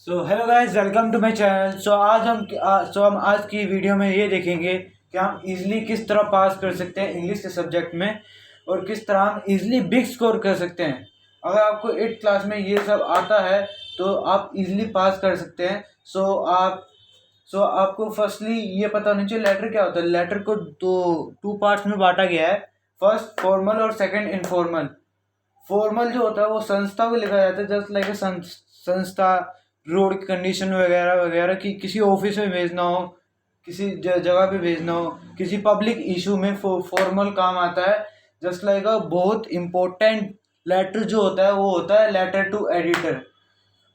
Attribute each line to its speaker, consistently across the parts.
Speaker 1: So hello guys, welcome to my channel. हम आज की वीडियो में ये देखेंगे कि हम इजीली किस तरह पास कर सकते हैं इंग्लिश के सब्जेक्ट में और किस तरह हम इजीली बिग स्कोर कर सकते हैं। अगर आपको 8th क्लास में ये सब आता है तो आप इजीली पास कर सकते हैं। आपको फर्स्टली ये पता होना चाहिए लेटर क्या होता है। लेटर को टू पार्ट्स में बांटा गया है, फर्स्ट फॉर्मल और सेकंड इनफॉर्मल। फॉर्मल जो होता है वो संस्था को लिखा जाता है, जस्ट लाइक संस्था, रोड की कंडीशन वगैरह वगैरह की किसी ऑफिस में भेजना हो, किसी जगह पे भेजना हो, किसी पब्लिक इशू में फॉर्मल काम आता है। जस्ट लाइक बहुत इम्पोर्टेंट लेटर जो होता है वो होता है लेटर टू एडिटर।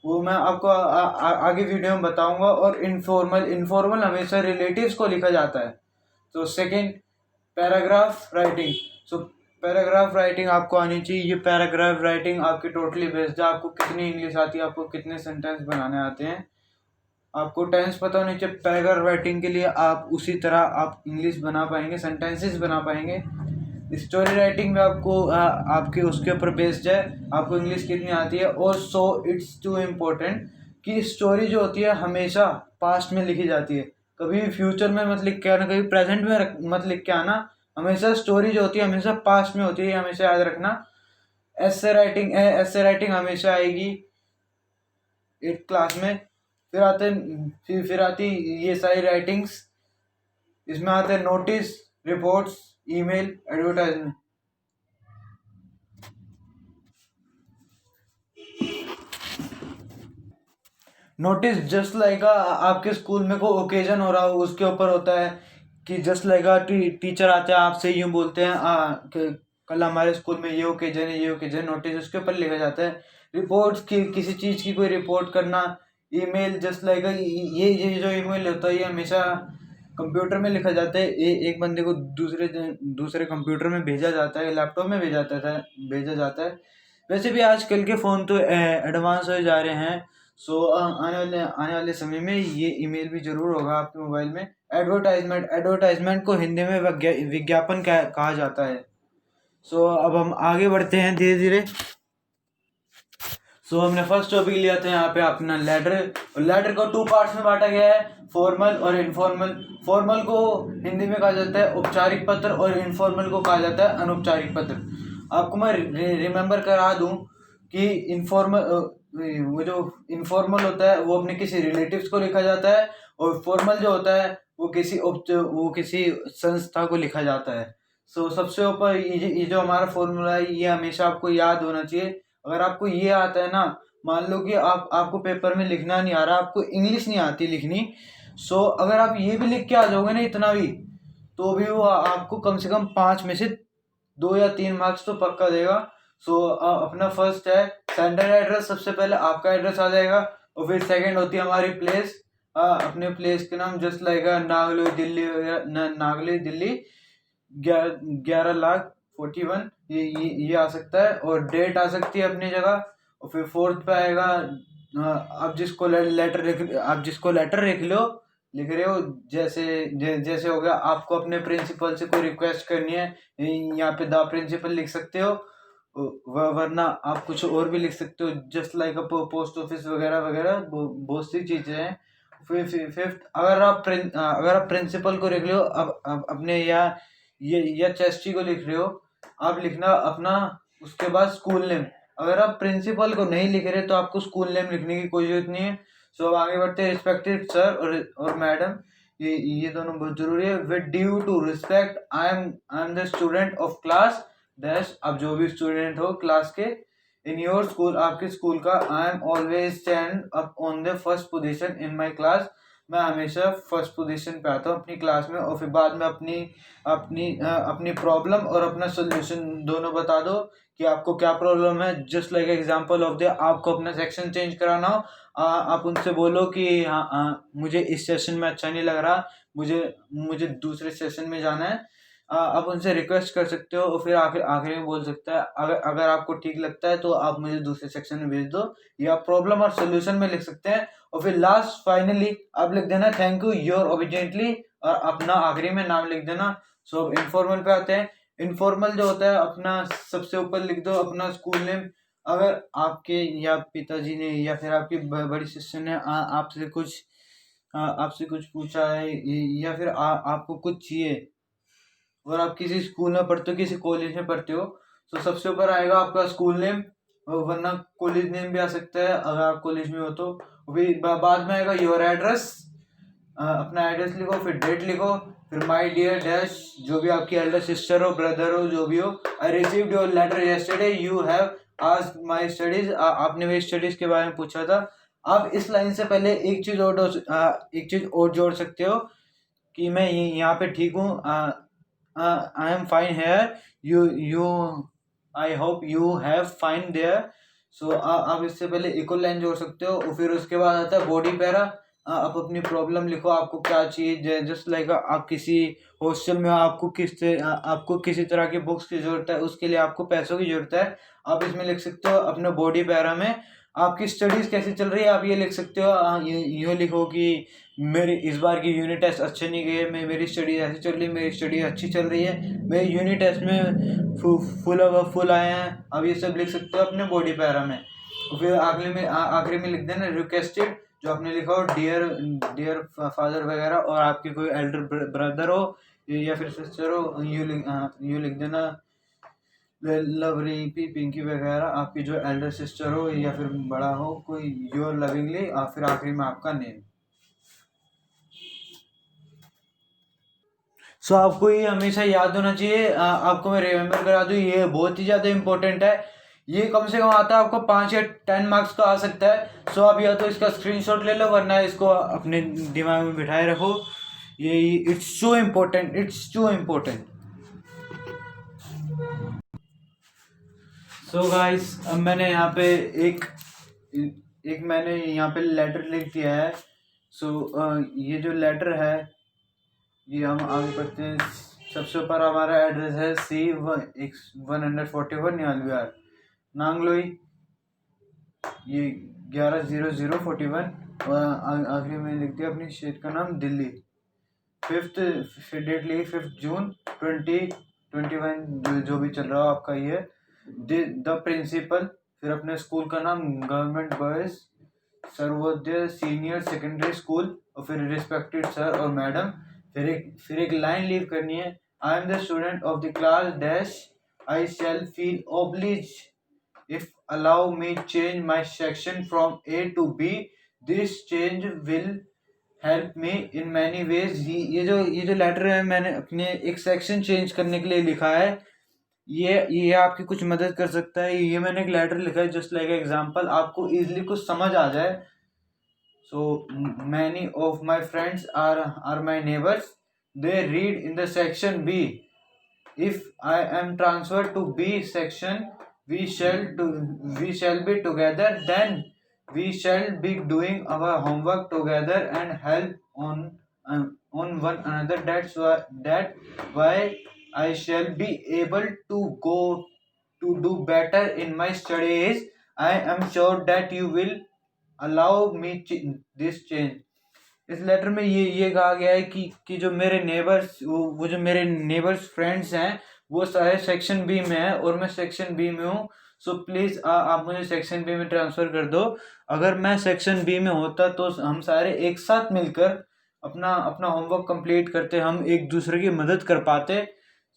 Speaker 1: वो मैं आपको आगे वीडियो में बताऊंगा। और इनफॉर्मल इनफॉर्मल हमेशा रिलेटिव्स को लिखा जाता है। तो सेकंड, पैराग्राफ राइटिंग। सो पैराग्राफ राइटिंग आपको आनी चाहिए। ये पैराग्राफ राइटिंग आपकी टोटली बेस्ड है, आपको कितनी इंग्लिश आती है, आपको कितने सेंटेंस बनाने आते हैं, आपको टेंस पता होनी चाहिए। पैराग्राफ राइटिंग के लिए आप उसी तरह आप इंग्लिश बना पाएंगे, सेंटेंसेस बना पाएंगे। स्टोरी राइटिंग में आपको आपके उसके ऊपर बेस्ड है आपको इंग्लिश कितनी आती है। और सो इट्स टू इम्पोर्टेंट कि स्टोरी जो होती है हमेशा पास्ट में लिखी जाती है, कभी भी फ्यूचर में मत लिख के आना, कभी प्रेजेंट में मत लिख के आना। हमेशा स्टोरी जो होती है हमेशा पास्ट में होती है, हमेशा याद रखना। एसे राइटिंग हमेशा आएगी 8th क्लास में। फिर आती ये सारी राइटिंग्स। इसमें आते हैं notice, reports, email, advertisement. Notice just like आपके स्कूल में कोई ओकेजन हो रहा हो उसके ऊपर होता है कि जस्ट लाइक टीचर आते हैं आपसे यूं बोलते हैं कि कल हमारे स्कूल में ये ओकेजन है, ये ओकेजन। नोटिस उसके ऊपर लिखा जाता है। रिपोर्ट्स की किसी चीज़ की कोई रिपोर्ट करना। ईमेल जस्ट लाइक ये जो ईमेल होता है ये हमेशा कंप्यूटर में लिखा जाता है। एक बंदे को दूसरे कंप्यूटर में भेजा जाता है, लैपटॉप में भेजा जाता है। वैसे भी आजकल के फ़ोन तो एडवांस हो जा रहे हैं। आने वाले समय में ये ईमेल भी जरूर होगा आपके मोबाइल में। एडवर्टाइजमेंट को हिंदी में विज्ञापन कहा जाता है। अब हम आगे बढ़ते हैं धीरे धीरे। हमने फर्स्ट टॉपिक लिया था यहाँ पे अपना लेटर को टू पार्ट्स में बांटा गया है, फॉर्मल और इनफॉर्मल। फॉर्मल को हिंदी में कहा जाता है औपचारिक पत्र और इनफॉर्मल को कहा जाता है अनौपचारिक पत्र। आपको मैं रिमेम्बर करा दूं कि वो जो इनफॉर्मल होता है वो अपने किसी रिलेटिव्स को लिखा जाता है, और फॉर्मल जो होता है वो किसी संस्था को लिखा जाता है। सबसे ऊपर ये जो हमारा फॉर्मूला है ये हमेशा आपको याद होना चाहिए। अगर आपको ये आता है ना, मान लो कि आपको पेपर में लिखना नहीं आ रहा, आपको इंग्लिश नहीं आती लिखनी। अगर आप ये भी लिख के आ जाओगे ना इतना भी, तो भी वो आपको कम से कम 5 में से 2 या 3 मार्क्स तो पक्का देगा। अपना फर्स्ट है सेंटर एड्रेस। सबसे पहले आपका एड्रेस आ जाएगा, और फिर सेकंड होती है हमारी प्लेस। अपने प्लेस के नाम जस्ट लाइक नागलोई दिल्ली वगैरह, नागलोई दिल्ली 11,41 ये आ सकता है। और डेट आ सकती है अपनी जगह। और फिर फोर्थ पे आएगा आप जिसको लेटर लिख रहे हो, जैसे हो गया आपको अपने प्रिंसिपल से कोई रिक्वेस्ट करनी है, यहाँ पे द प्रिंसिपल लिख सकते हो। वरना आप कुछ और भी लिख सकते हो, जस्ट लाइक पोस्ट ऑफिस वगैरह वगैरह बहुत सी चीजें हैं। फिर फिफ्थ, अगर आप प्रिंसिपल को लिख रहे हो अपने या चेस्टी को लिख रहे हो, आप लिखना अपना उसके बाद स्कूल नेम। अगर आप प्रिंसिपल को नहीं लिख रहे तो आपको स्कूल नेम लिखने की कोई जरूरत नहीं है। अब आगे बढ़ते हैं। रिस्पेक्टेड सर और मैडम, ये दोनों बहुत जरूरी है। With due to respect, I am the student of class dash. अब जो भी स्टूडेंट हो क्लास के, इन योर स्कूल, आपके स्कूल का। I am always stand up on the first position in my class. मैं हमेशा फर्स्ट पोजीशन पे आता हूँ अपनी क्लास में। और फिर बाद में अपनी प्रॉब्लम और अपना सोल्यूशन दोनों बता दो कि आपको क्या प्रॉब्लम है। Just like example of the, आपको अपना सेक्शन चेंज कराना हो, आप उनसे बोलो कि हाँ मुझे इस सेशन में अच्छा नहीं लग रहा, मुझे दूसरे सेशन में जाना है। आप उनसे रिक्वेस्ट कर सकते हो। और फिर आखिर में बोल सकता है अगर आपको ठीक लगता है तो आप मुझे दूसरे सेक्शन में भेज दो, या प्रॉब्लम और सोल्यूशन में लिख सकते हैं। और फिर लास्ट फाइनली आप लिख देना थैंक यू योर ओबिडिएंटली, और अपना आखिरी में नाम लिख देना। अब इनफॉर्मल पे आते हैं। इनफॉर्मल जो होता है अपना सबसे ऊपर लिख दो अपना स्कूल नेम, अगर आपके या पिताजी ने या फिर आपकी बड़ी सिस्टर ने आपसे कुछ पूछा है, या फिर आपको कुछ चाहिए और आप किसी स्कूल में पढ़ते हो, किसी कॉलेज में पढ़ते हो, तो सबसे ऊपर आएगा आपका स्कूल नेम, वरना कॉलेज नेम भी आ सकता है अगर आप कॉलेज में हो तो। फिर बाद में आएगा योर एड्रेस, अपना एड्रेस लिखो, फिर डेट लिखो, फिर माय डियर डैश, जो भी आपकी एल्डर सिस्टर हो, ब्रदर हो, जो भी हो, I received your letter yesterday, you have asked my studies, आपने मेरी स्टडीज के बारे में पूछा था। आप इस लाइन से पहले एक चीज और जोड़ सकते हो कि मैं यहाँ पे ठीक हूँ, I am fine here, you I hope you have fine there. So आप इससे पहले एक और लाइन जोड़ सकते हो, और फिर उसके बाद आता है बॉडी पैरा। आप अपनी प्रॉब्लम लिखो, आपको क्या चाहिए, जस्ट लाइक आप किसी हॉस्टल में हो, आपको किसी तरह की बुक्स की जरूरत है, उसके लिए आपको पैसों की जरूरत है, आप इसमें लिख सकते हो अपने बॉडी पैरा में। आपकी स्टडीज कैसी चल रही है, आप ये लिख सकते हो, यूँ लिखो कि मेरी इस बार की यूनिट टेस्ट अच्छे नहीं गए, मेरी स्टडी ऐसी चल रही है, मेरी स्टडी अच्छी चल रही है, मेरे यूनिट टेस्ट में फुल आए हैं, अब ये सब लिख सकते हो अपने बॉडी पैरा में। और फिर आखिरी में लिख देना रिक्वेस्टेड, जो आपने लिखा हो डियर डियर फादर वगैरह, और आपके कोई एल्डर ब्रदर हो या फिर सिस्टर हो, यू लिख देना लवली पिंकी वगैरह, आपकी जो एल्डर सिस्टर हो या फिर बड़ा हो कोई, योर लविंगली, और फिर आखिरी में आपका नेम। सो आपको ये हमेशा याद होना चाहिए। आपको मैं रिमेम्बर करा दूँ, ये बहुत ही ज़्यादा इंपॉर्टेंट है। ये कम से कम आता है आपको 5 या 10 मार्क्स का आ सकता है। सो आप या तो इसका स्क्रीनशॉट ले लो, वरना इसको अपने दिमाग में बिठाए रखो। ये it's so important, it's too important. So guys, अब मैंने यहाँ पे एक मैंने यहाँ पे लेटर लिख दिया है। सो ये जो लेटर है ये हम आगे पढ़ते हैं। सबसे ऊपर हमारा एड्रेस है C141 निहालविहार नांगलोई, ये 110041, और आखिरी में लिख दिया अपनी स्टेट का नाम दिल्ली। फिफ्थ डेट लिखी 5 जून 2021, जो भी चल रहा हो आपका ये। द प्रिंसिपल, फिर अपने स्कूल का नाम government boys Sarvodaya senior secondary school, और फिर रिस्पेक्टेड सर और मैडम, फिर एक लाइन लीव करनी है। I am the student of the class dash, I shall feel oblige if allow me change my section from A to B, this change will help me in many ways। ये जो letter है मैंने अपने एक section change करने के लिए लिखा है, ये आपकी कुछ मदद कर सकता है। ये मैंने एक लेटर लिखा है जस्ट लाइक एग्जांपल, आपको इजीली कुछ समझ आ जाए। So many of my friends are my neighbors, they read in the section B, if I am transferred to B section, we shall be together, then we shall be doing our homework together and help on one another. That why I shall be able to go to do better in my studies। I am sure that you will allow me this change। इस letter में ये कहा गया है कि जो मेरे neighbours, वो जो मेरे नेबर्स फ्रेंड्स हैं, वो सारे सेक्शन बी में है और मैं सेक्शन बी में हूँ। सो प्लीज़ आप मुझे सेक्शन बी में ट्रांसफ़र कर दो। अगर मैं सेक्शन बी में होता तो हम सारे एक साथ मिलकर अपना होमवर्क कंप्लीट करते, हम एक दूसरे की मदद कर पाते।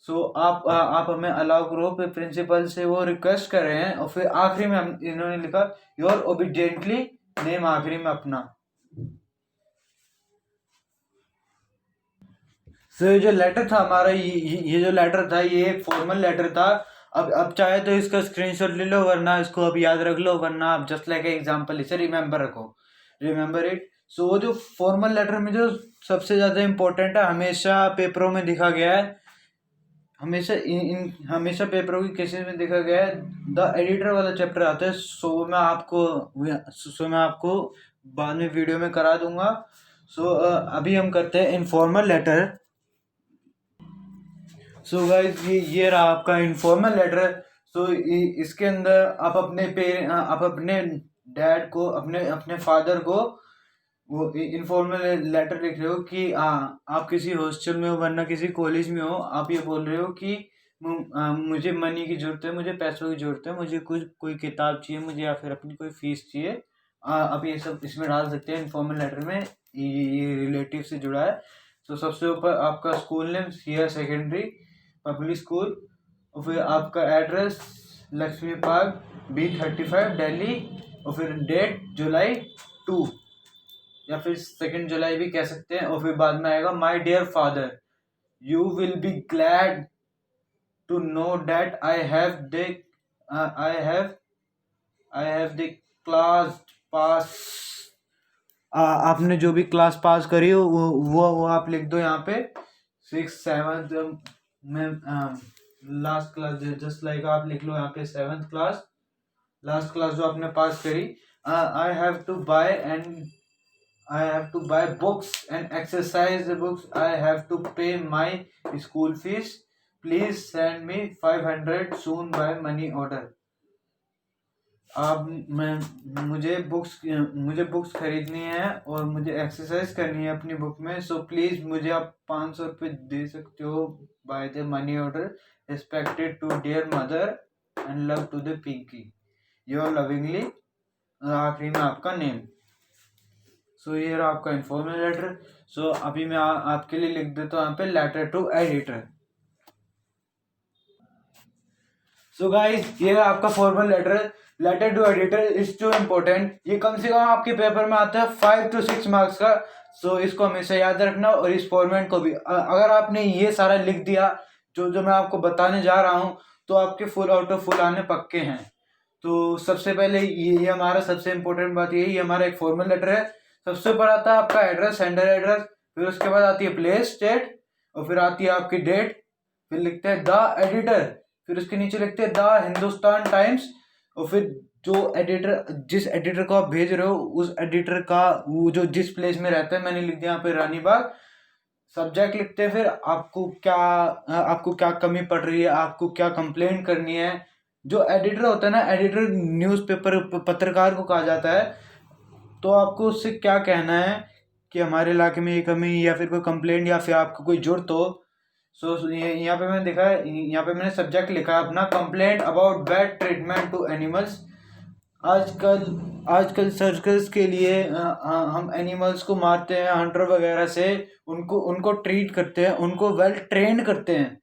Speaker 1: सो आप हमें अलाउ करो। फिर प्रिंसिपल से वो रिक्वेस्ट कर रहे हैं, और फिर आखिरी में इन्होंने लिखा योर ओबीडियंटली नेम, आखिरी में अपना। सो ये जो लेटर था हमारा, ये जो लेटर था, ये एक फॉर्मल लेटर था। अब चाहे तो इसका स्क्रीनशॉट ले लो, वरना इसको अब याद रख लो, वरना आप जस्ट लाइक एग्जांपल इसे रिमेंबर रखो, रिमेंबर इट। सो वो जो फॉर्मल लेटर में जो सबसे ज़्यादा इम्पोर्टेंट है, हमेशा पेपरों में दिखा गया है, हमेशा पेपरों की केसेस में देखा गया है, द एडिटर वाला चैप्टर आता है। सो मैं आपको बाद में वीडियो में करा दूंगा। सो अभी हम करते हैं इनफॉर्मल लेटर। सो गाइस, ये रहा आपका इनफॉर्मल लेटर। सो इसके अंदर आप अपने डैड को, अपने फादर को वो इनफॉर्मल लेटर लिख रहे हो कि आप किसी हॉस्टल में हो, वरना किसी कॉलेज में हो। आप ये बोल रहे हो कि मुझे मनी की ज़रूरत है, मुझे पैसों की ज़रूरत है, मुझे कुछ कोई किताब चाहिए मुझे, या फिर अपनी कोई फ़ीस चाहिए। आप ये सब इसमें डाल सकते हैं इन्फॉर्मल लेटर में। ये रिलेटिव से जुड़ा है। तो सबसे ऊपर आपका school name, CR secondary public school, और फिर आपका address Lakshmi park B35 Delhi, और फिर डेट July 2, या फिर 2 जुलाई भी कह सकते हैं। और फिर बाद में आएगा my dear father, you will be glad to know that I have the class pass। आपने जो भी क्लास पास करी हो वो आप लिख दो यहाँ पे। 6th 7th में लास्ट क्लास, जस्ट लाइक आप लिख लो यहाँ पे 7th क्लास, लास्ट क्लास जो आपने पास करी। I have to buy books and exercise books, I have to pay my school fees, please send me 500 soon by money order. आप मुझे books खरीदनी है और मुझे एक्सरसाइज करनी है अपनी बुक में, सो प्लीज मुझे आप 500 रुपये दे सकते हो by the money order. Respected to dear mother and love to the Pinky, your lovingly, आखिरी में आपका नेम। सो ये रहा आपका इन्फॉर्मल लेटर। सो अभी मैं आपके लिए लिख देता हूँ यहाँ पे letter to editor. So guys ये आपका formal letter to editor is too important. ये कम से कम आपके पेपर में आता है 5 to 6 मार्क्स का। सो इसको हमेशा याद रखना, और इस फॉर्मेट को भी अगर आपने ये सारा लिख दिया जो मैं आपको बताने जा रहा हूँ, तो आपके फुल आउट ऑफ फुल आने पक्के हैं। तो सबसे पहले ये हमारा सबसे इम्पोर्टेंट बात ये हमारा एक फॉर्मल लेटर है। सबसे ऊपर आता है आपका एड्रेस, सेंडर एड्रेस, फिर उसके बाद आती है प्लेस स्टेट, और फिर आती है आपकी डेट, फिर लिखते हैं द एडिटर, फिर उसके नीचे लिखते हैं द हिंदुस्तान टाइम्स, और फिर जिस एडिटर को आप भेज रहे हो उस एडिटर का वो जो जिस प्लेस में रहता है, मैंने लिख दिया यहाँ पे रानी बाग। सब्जेक्ट लिखते हैं फिर आपको क्या कमी पड़ रही है, आपको क्या कंप्लेंट करनी है। जो एडिटर होता है ना, एडिटर न्यूज़पेपर पत्रकार को कहा जाता है। तो आपको उससे क्या कहना है कि हमारे इलाके में ये कमी, या फिर कोई कंप्लेंट, या फिर आपको कोई जरूरत हो। सो यहाँ पे मैंने देखा है, यहाँ पे मैंने सब्जेक्ट लिखा है अपना complaint about bad treatment to animals. आजकल सर्कस के लिए हम एनिमल्स को मारते हैं हंटर वगैरह से, उनको ट्रीट करते हैं, उनको वेल ट्रेन करते हैं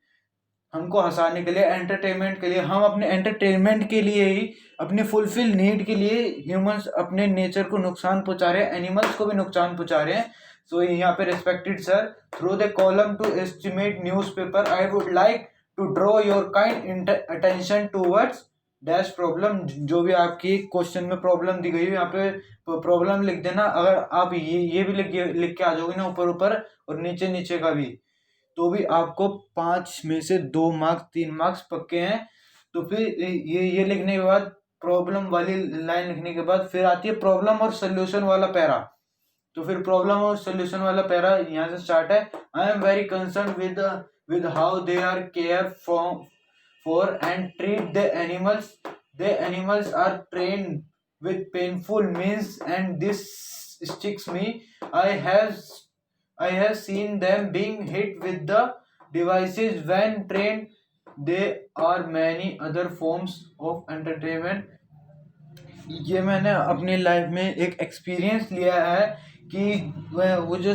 Speaker 1: हमको हंसाने के लिए, एंटरटेनमेंट के लिए। हम अपने एंटरटेनमेंट के लिए ही, अपने फुलफिल नीड के लिए ह्यूमंस अपने नेचर को नुकसान पहुंचा रहे हैं, एनिमल्स को भी नुकसान पहुंचा रहे हैं। सो यहाँ पे respected sir, through the column to estimate newspaper I would like to draw your kind attention towards dash problem. जो भी आपकी क्वेश्चन में प्रॉब्लम दी गई है यहाँ पे प्रॉब्लम लिख देना। अगर आप ये भी लिख के आ जाओगे ना ऊपर और नीचे नीचे का भी, तो भी आपको 5 में से 2 मार्क्स 3 मार्क्स पक्के हैं। तो फिर ये लिखने के बाद, प्रॉब्लम वाली लाइन लिखने के बाद, फिर आती है प्रॉब्लम और सोल्यूशन वाला पैरा। तो फिर प्रॉब्लम और सोल्यूशन वाला पैरा यहाँ से स्टार्ट है। I am very concern with how they are care for and treat the animals. The animals are train with painful means and this sticks me. I have seen them being hit with the devices when trained. There are many other forms of entertainment. ये मैंने अपनी life में एक experience लिया है कि वो जो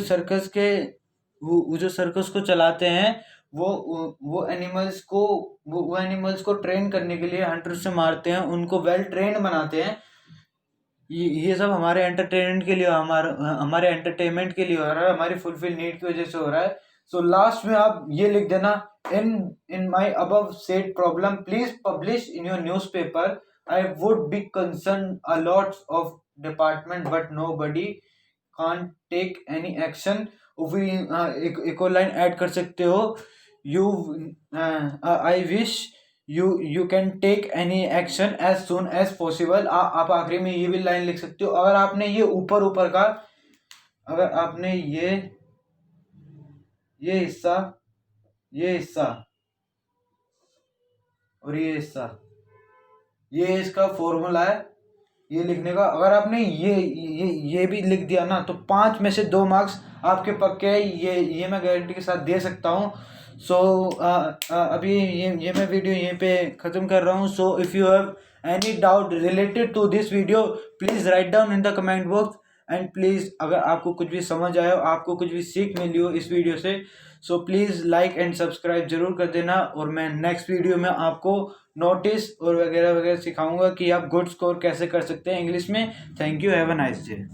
Speaker 1: सर्कस को चलाते हैं, वो एनिमल्स को ट्रेन करने के लिए हंटर से मारते हैं, उनको वेल ट्रेन बनाते हैं। ये सब हमारे एंटरटेनमेंट के लिए, हमारे एंटरटेनमेंट के लिए हो रहा है, हमारी फुलफिल नीड की वजह से हो रहा है। सो लास्ट में आप ये लिख देना, in my above said problem please publish in your newspaper. I would be concern a lot of department but nobody can't take any action. एक और लाइन ऐड कर सकते हो, I wish you can take any action as soon as possible। आप आखिरी में ये भी लाइन लिख सकते हो। अगर आपने ये ऊपर का, अगर आपने ये हिस्सा और ये हिस्सा, ये इसका फॉर्मूला है ये लिखने का। अगर आपने ये भी लिख दिया ना, तो 5 में से 2 मार्क्स आपके पक्के हैं। ये मैं गारंटी के साथ दे सकता हूँ। सो अभी ये मैं वीडियो यहीं पे ख़त्म कर रहा हूँ. So if you have any doubt related to this video, please write down in the comment box. And please अगर आपको कुछ भी समझ आया हो, आपको कुछ भी सीख मिली हो इस वीडियो से, so please like and subscribe जरूर कर देना. और मैं नेक्स्ट वीडियो में आपको नोटिस और वगैरह वगैरह सिखाऊंगा कि आप गुड स्कोर कैसे कर सकते हैं इंग्लिश में. Thank you. Have a nice day.